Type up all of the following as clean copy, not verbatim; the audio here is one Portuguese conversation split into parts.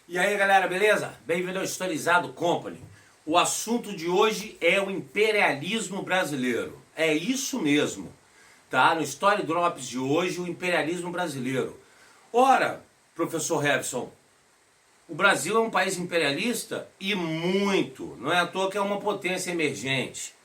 E aí galera, beleza? Bem-vindo ao Historizado Company. O assunto de hoje é o imperialismo brasileiro. É isso mesmo, tá? No Story Drops de hoje, o imperialismo brasileiro. Ora, professor Revson, o Brasil é um país imperialista e muito. Não é à toa que é uma potência emergente,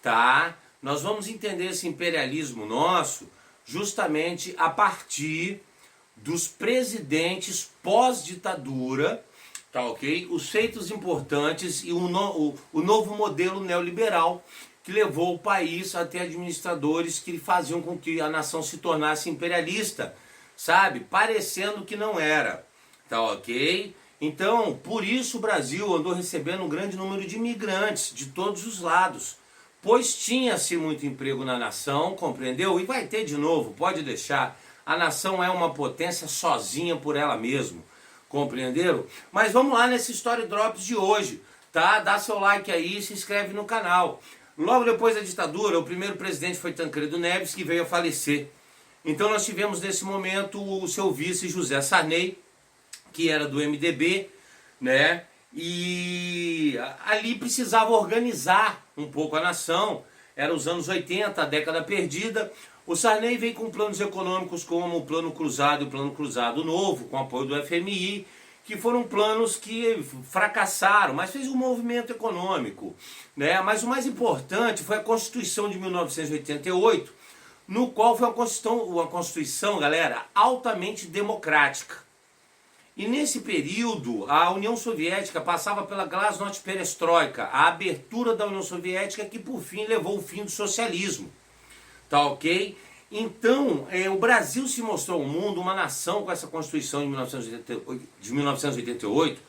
tá? Nós vamos entender esse imperialismo nosso justamente a partir dos presidentes pós-ditadura, tá ok? Os feitos importantes e o novo modelo neoliberal que levou o país a ter administradores que faziam com que a nação se tornasse imperialista, sabe? Parecendo que não era, tá ok? Então, por isso o Brasil andou recebendo um grande número de imigrantes de todos os lados, pois tinha-se muito emprego na nação, compreendeu? E vai ter de novo, pode deixar. A nação é uma potência sozinha por ela mesma, compreenderam? Mas vamos lá nesse Story Drops de hoje, tá? Dá seu like aí e se inscreve no canal. Logo depois da ditadura, o primeiro presidente foi Tancredo Neves, que veio a falecer. Então nós tivemos nesse momento o seu vice José Sarney, que era do MDB, né? E ali precisava organizar um pouco a nação. Era os anos 80, a década perdida. O Sarney veio com planos econômicos como o Plano Cruzado e o Plano Cruzado Novo, com apoio do FMI, que foram planos que fracassaram, mas fez um movimento econômico, né? Mas o mais importante foi a Constituição de 1988, no qual foi uma Constituição, galera, altamente democrática. E nesse período, a União Soviética passava pela Glasnost Perestroika, a abertura da União Soviética que por fim levou ao fim do socialismo. Tá ok? Então, o Brasil se mostrou ao mundo uma nação com essa Constituição de 1988,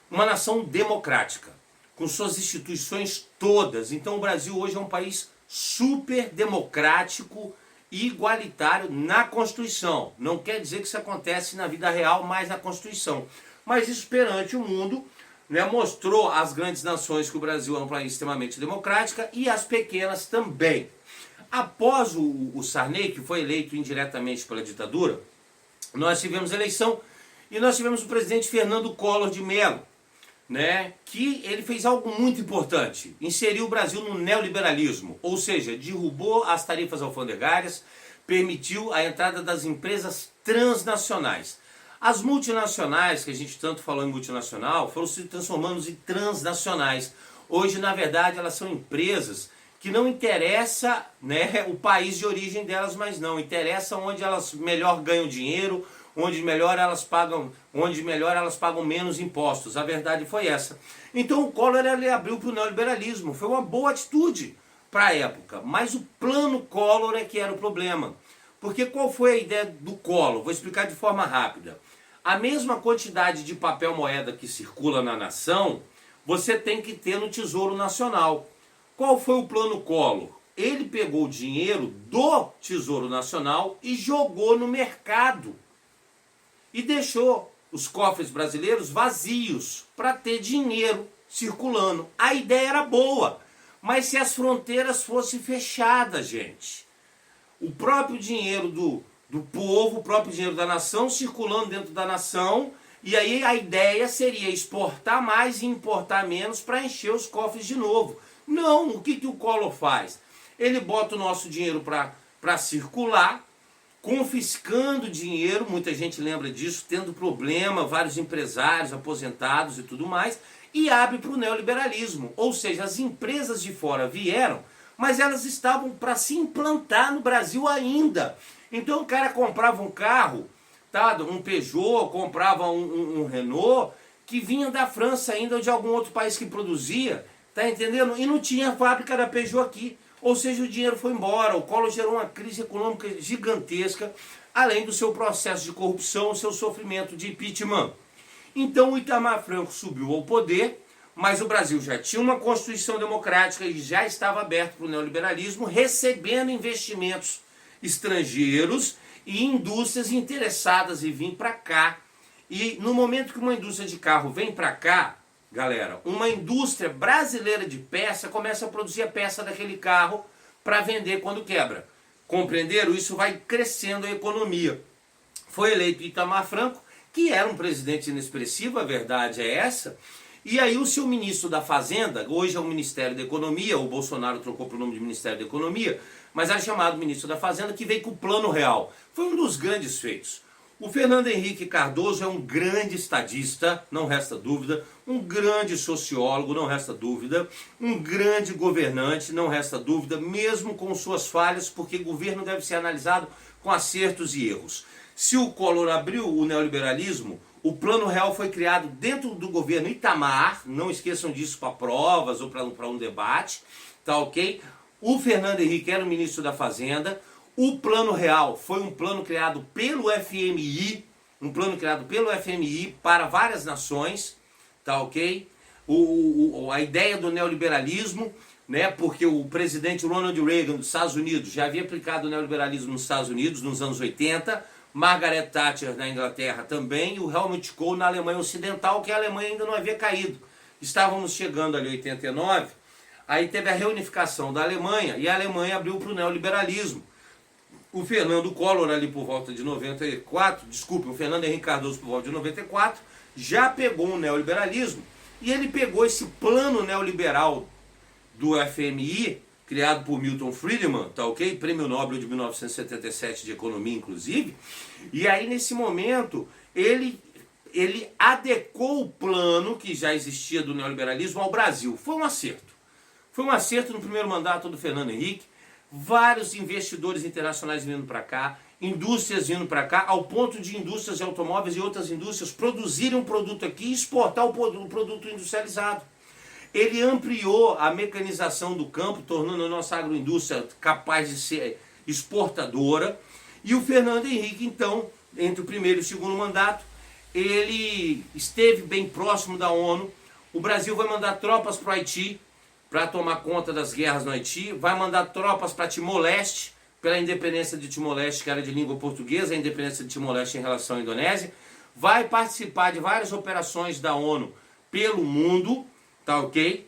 uma nação democrática, com suas instituições todas. Então o Brasil hoje é um país super democrático e igualitário na Constituição. Não quer dizer que isso acontece na vida real, mas na Constituição. Mas isso perante o mundo, né, mostrou às grandes nações que o Brasil é um país extremamente democrático e às pequenas também. Após o Sarney, que foi eleito indiretamente pela ditadura, nós tivemos eleição e nós tivemos o presidente Fernando Collor de Mello, né, que ele fez algo muito importante, inseriu o Brasil no neoliberalismo, ou seja, derrubou as tarifas alfandegárias, permitiu a entrada das empresas transnacionais. As multinacionais, que a gente tanto falou em multinacional, foram se transformando em transnacionais. Hoje, na verdade, elas são empresas que não interessa, né, o país de origem delas, mas não interessa onde elas melhor ganham dinheiro, onde melhor elas pagam menos impostos. A verdade foi essa. Então o Collor ele abriu para o neoliberalismo, foi uma boa atitude para a época, mas o plano Collor é que era o problema. Porque qual foi a ideia do Collor? Vou explicar de forma rápida. A mesma quantidade de papel moeda que circula na nação, você tem que ter no Tesouro Nacional. Qual foi o plano Collor? Ele pegou o dinheiro do Tesouro Nacional e jogou no mercado. E deixou os cofres brasileiros vazios para ter dinheiro circulando. A ideia era boa, mas se as fronteiras fossem fechadas, gente. O próprio dinheiro do povo, o próprio dinheiro da nação circulando dentro da nação, e aí a ideia seria exportar mais e importar menos para encher os cofres de novo. Não, o que o Collor faz? Ele bota o nosso dinheiro para circular, confiscando dinheiro, muita gente lembra disso, tendo problema, vários empresários, aposentados e tudo mais, e abre para o neoliberalismo. Ou seja, as empresas de fora vieram, mas elas estavam para se implantar no Brasil ainda. Então o cara comprava um carro, tá, um Peugeot, comprava um Renault, que vinha da França ainda ou de algum outro país que produzia, tá entendendo? E não tinha fábrica da Peugeot aqui. Ou seja, o dinheiro foi embora, o Collor gerou uma crise econômica gigantesca, além do seu processo de corrupção, o seu sofrimento de impeachment. Então o Itamar Franco subiu ao poder, mas o Brasil já tinha uma Constituição democrática e já estava aberto para o neoliberalismo, recebendo investimentos estrangeiros e indústrias interessadas em vir para cá. E no momento que uma indústria de carro vem para cá, galera, uma indústria brasileira de peça começa a produzir a peça daquele carro para vender quando quebra. Compreenderam? Isso vai crescendo a economia. Foi eleito Itamar Franco, que era um presidente inexpressivo, a verdade é essa. E aí o seu ministro da Fazenda, hoje é o Ministério da Economia, o Bolsonaro trocou para o nome de Ministério da Economia, mas era chamado ministro da Fazenda, que veio com o Plano Real. Foi um dos grandes feitos. O Fernando Henrique Cardoso é um grande estadista, não resta dúvida, um grande sociólogo, não resta dúvida, um grande governante, não resta dúvida, mesmo com suas falhas, porque governo deve ser analisado com acertos e erros. Se o Collor abriu o neoliberalismo, o Plano Real foi criado dentro do governo Itamar, não esqueçam disso para provas ou para um debate, tá ok? O Fernando Henrique era o ministro da Fazenda. O Plano Real foi um plano criado pelo FMI, para várias nações, tá ok? A ideia do neoliberalismo, né, porque o presidente Ronald Reagan dos Estados Unidos já havia aplicado o neoliberalismo nos Estados Unidos nos anos 80, Margaret Thatcher na Inglaterra também, e o Helmut Kohl na Alemanha Ocidental, que a Alemanha ainda não havia caído. Estávamos chegando ali em 89, aí teve a reunificação da Alemanha, e a Alemanha abriu para o neoliberalismo. O Fernando Collor ali por volta de 94, o Fernando Henrique Cardoso por volta de 94, já pegou um neoliberalismo, e ele pegou esse plano neoliberal do FMI, criado por Milton Friedman, tá ok? Prêmio Nobel de 1977 de Economia, inclusive, e aí nesse momento ele adequou o plano que já existia do neoliberalismo ao Brasil. Foi um acerto. Foi um acerto no primeiro mandato do Fernando Henrique, vários investidores internacionais vindo para cá, indústrias vindo para cá, ao ponto de indústrias de automóveis e outras indústrias produzirem um produto aqui e exportar o produto industrializado. Ele ampliou a mecanização do campo, tornando a nossa agroindústria capaz de ser exportadora. E o Fernando Henrique, então, entre o primeiro e o segundo mandato, ele esteve bem próximo da ONU. O Brasil vai mandar tropas para o Haiti, para tomar conta das guerras no Haiti, vai mandar tropas para Timor-Leste, pela independência de Timor-Leste, que era de língua portuguesa, a independência de Timor-Leste em relação à Indonésia, vai participar de várias operações da ONU pelo mundo, tá ok?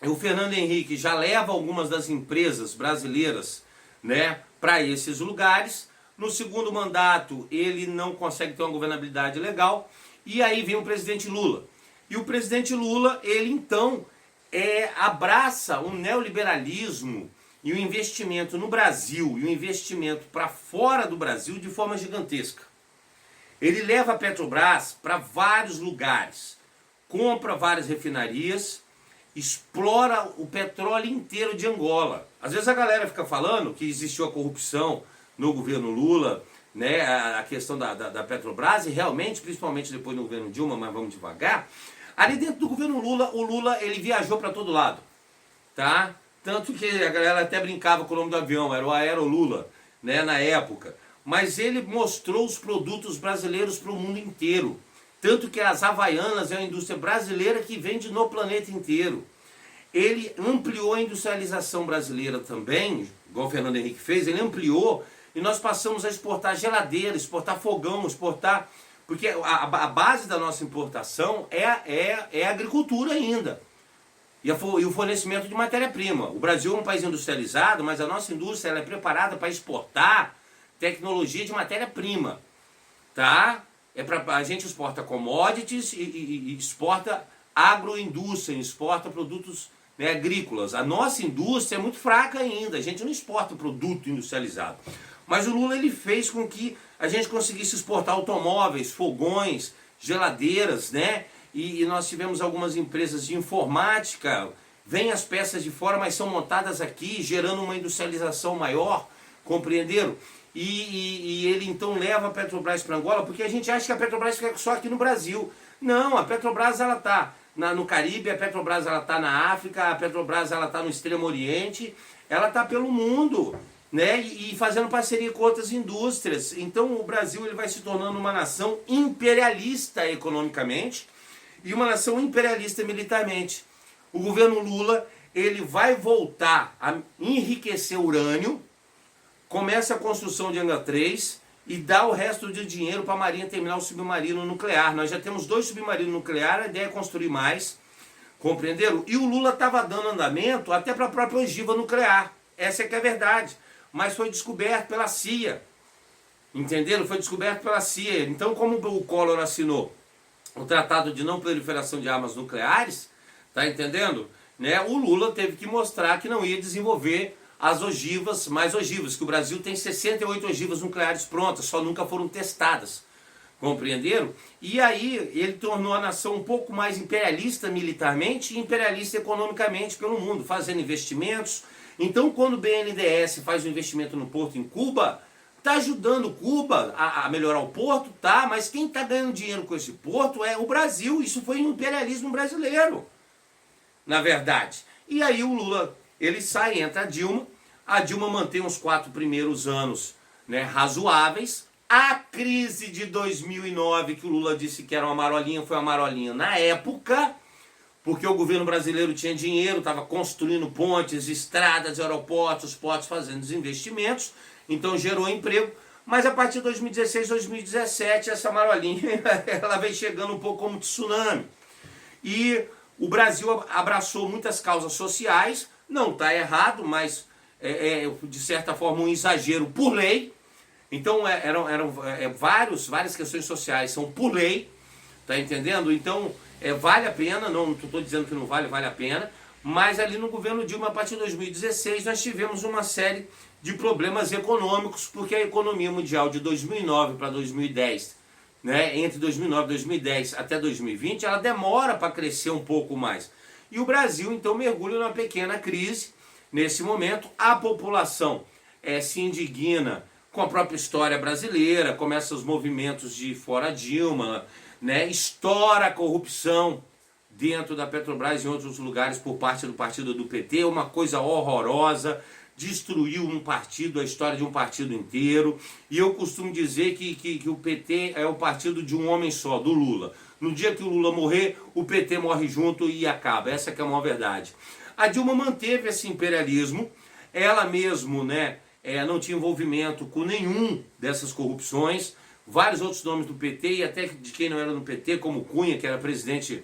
O Fernando Henrique já leva algumas das empresas brasileiras, né, para esses lugares. No segundo mandato, ele não consegue ter uma governabilidade legal, e aí vem o presidente Lula. E o presidente Lula, ele então abraça o neoliberalismo e o investimento no Brasil e o investimento para fora do Brasil de forma gigantesca. Ele leva a Petrobras para vários lugares, compra várias refinarias, explora o petróleo inteiro de Angola. Às vezes a galera fica falando que existiu a corrupção no governo Lula, né, a questão da Petrobras, e realmente, principalmente depois no governo Dilma, mas vamos devagar. Ali dentro do governo Lula, o Lula ele viajou para todo lado, tá? Tanto que a galera até brincava com o nome do avião, era o Aero Lula, né, na época. Mas ele mostrou os produtos brasileiros para o mundo inteiro. Tanto que as Havaianas é uma indústria brasileira que vende no planeta inteiro. Ele ampliou a industrialização brasileira também, igual o Fernando Henrique fez, ele ampliou e nós passamos a exportar geladeira, exportar fogão, exportar... Porque a base da nossa importação é a agricultura ainda. E o fornecimento de matéria-prima. O Brasil é um país industrializado, mas a nossa indústria ela é preparada para exportar tecnologia de matéria-prima. Tá? A gente exporta commodities e exporta agroindústria, exporta produtos, né, agrícolas. A nossa indústria é muito fraca ainda, a gente não exporta produto industrializado. Mas o Lula ele fez com que a gente conseguisse exportar automóveis, fogões, geladeiras, né? E nós tivemos algumas empresas de informática, vêm as peças de fora, mas são montadas aqui, gerando uma industrialização maior, compreenderam? E ele então leva a Petrobras para Angola, porque a gente acha que a Petrobras fica só aqui no Brasil. Não, a Petrobras ela está no Caribe, a Petrobras ela está na África, a Petrobras ela está no Extremo Oriente, ela está pelo mundo, né? E fazendo parceria com outras indústrias. Então o Brasil ele vai se tornando uma nação imperialista economicamente e uma nação imperialista militarmente. O governo Lula ele vai voltar a enriquecer urânio, começa a construção de Angra 3 e dá o resto do dinheiro para a Marinha terminar o submarino nuclear. Nós já temos 2 submarinos nucleares, a ideia é construir mais, compreenderam? E o Lula estava dando andamento até para a própria ogiva nuclear, essa é que é a verdade, mas foi descoberto pela CIA. Entenderam? Foi descoberto pela CIA. Então, como o Collor assinou o Tratado de Não Proliferação de Armas Nucleares, tá entendendo? Né? O Lula teve que mostrar que não ia desenvolver as ogivas, mais ogivas, que o Brasil tem 68 ogivas nucleares prontas, só nunca foram testadas. Compreenderam? E aí ele tornou a nação um pouco mais imperialista militarmente e imperialista economicamente pelo mundo, fazendo investimentos. Então, quando o BNDES faz um investimento no porto em Cuba, está ajudando Cuba a melhorar o porto, tá? Mas quem está ganhando dinheiro com esse porto é o Brasil. Isso foi um imperialismo brasileiro, na verdade. E aí o Lula, ele sai, entra a Dilma mantém os 4 primeiros anos, né, razoáveis. A crise de 2009, que o Lula disse que era uma marolinha, foi uma marolinha na época, porque o governo brasileiro tinha dinheiro, estava construindo pontes, estradas, aeroportos, portos, fazendo os investimentos, então gerou emprego. Mas a partir de 2016, 2017, essa marolinha ela vem chegando um pouco como tsunami. E o Brasil abraçou muitas causas sociais, não está errado, mas de certa forma um exagero por lei. Então várias questões sociais são por lei, tá entendendo? Então vale a pena, não estou dizendo que não vale, vale a pena, mas ali no governo Dilma, a partir de 2016, nós tivemos uma série de problemas econômicos, porque a economia mundial de 2009 para 2010, né, entre 2009 e 2010 até 2020, ela demora para crescer um pouco mais. E o Brasil, então, mergulha numa pequena crise. Nesse momento, a população se indigna com a própria história brasileira, começa os movimentos de fora Dilma, né, estoura a corrupção dentro da Petrobras e em outros lugares por parte do partido do PT, uma coisa horrorosa, destruiu um partido, a história de um partido inteiro. E eu costumo dizer que o PT é o partido de um homem só, do Lula. No dia que o Lula morrer, o PT morre junto e acaba. Essa que é a maior verdade. A Dilma manteve esse imperialismo, ela mesmo, né, não tinha envolvimento com nenhum dessas corrupções. Vários outros nomes do PT e até de quem não era no PT, como Cunha, que era presidente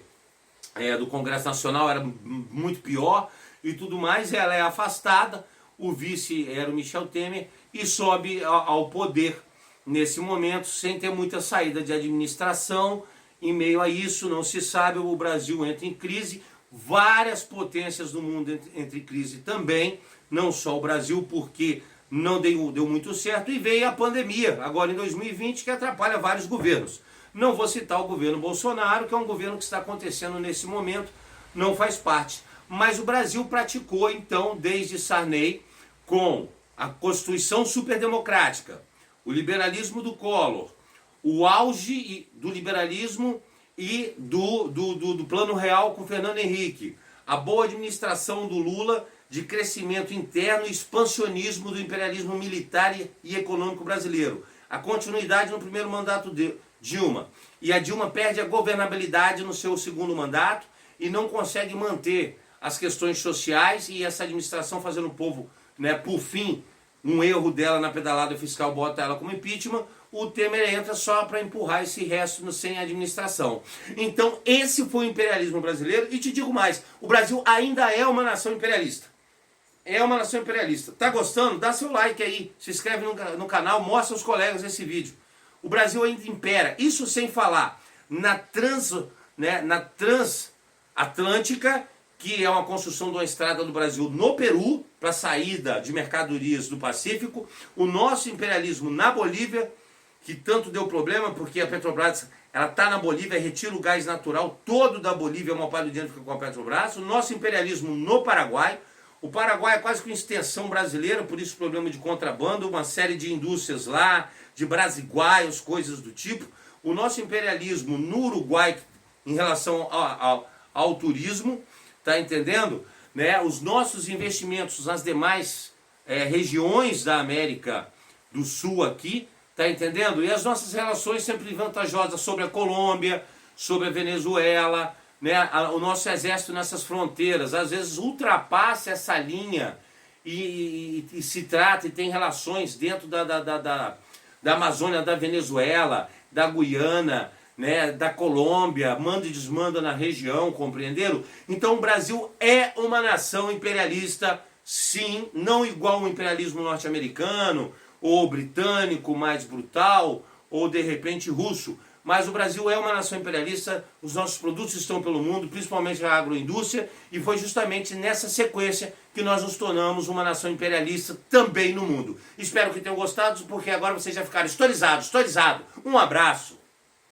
do Congresso Nacional, era muito pior e tudo mais. Ela é afastada, o vice era o Michel Temer e sobe ao poder nesse momento, sem ter muita saída de administração. Em meio a isso, não se sabe, o Brasil entra em crise, várias potências do mundo entram em crise também, não só o Brasil, porque não deu muito certo, e veio a pandemia, agora em 2020, que atrapalha vários governos. Não vou citar o governo Bolsonaro, que é um governo que está acontecendo nesse momento, não faz parte. Mas o Brasil praticou, então, desde Sarney, com a Constituição superdemocrática, o liberalismo do Collor, o auge do liberalismo e do Plano Real com Fernando Henrique, a boa administração do Lula, de crescimento interno e expansionismo do imperialismo militar e econômico brasileiro. A continuidade no primeiro mandato de Dilma. E a Dilma perde a governabilidade no seu segundo mandato e não consegue manter as questões sociais, e essa administração fazendo o povo, né, por fim, um erro dela na pedalada fiscal bota ela como impeachment. O Temer entra só para empurrar esse resto sem administração. Então esse foi o imperialismo brasileiro, e te digo mais, o Brasil ainda é uma nação imperialista. É uma nação imperialista. Tá gostando? Dá seu like aí, se inscreve no canal, mostra aos colegas esse vídeo. O Brasil ainda impera. Isso sem falar na transatlântica, que é uma construção de uma estrada do Brasil no Peru, para saída de mercadorias do Pacífico. O nosso imperialismo na Bolívia, que tanto deu problema, porque a Petrobras ela está na Bolívia, retira o gás natural todo da Bolívia, uma parte do dinheiro fica com a Petrobras. O nosso imperialismo no Paraguai. O Paraguai é quase que uma extensão brasileira, por isso o problema de contrabando, uma série de indústrias lá, de brasiguaios, coisas do tipo. O nosso imperialismo no Uruguai em relação ao turismo, tá entendendo? Né? Os nossos investimentos nas demais regiões da América do Sul aqui, tá entendendo? E as nossas relações sempre vantajosas sobre a Colômbia, sobre a Venezuela, né, o nosso exército nessas fronteiras, às vezes ultrapassa essa linha e se trata e tem relações dentro da Amazônia, da Venezuela, da Guiana, né, da Colômbia, manda e desmanda na região, compreenderam? Então o Brasil é uma nação imperialista, sim, não igual ao imperialismo norte-americano, ou britânico mais brutal, ou de repente russo. Mas o Brasil é uma nação imperialista, os nossos produtos estão pelo mundo, principalmente a agroindústria, e foi justamente nessa sequência que nós nos tornamos uma nação imperialista também no mundo. Espero que tenham gostado, porque agora vocês já ficaram historizados. Um abraço!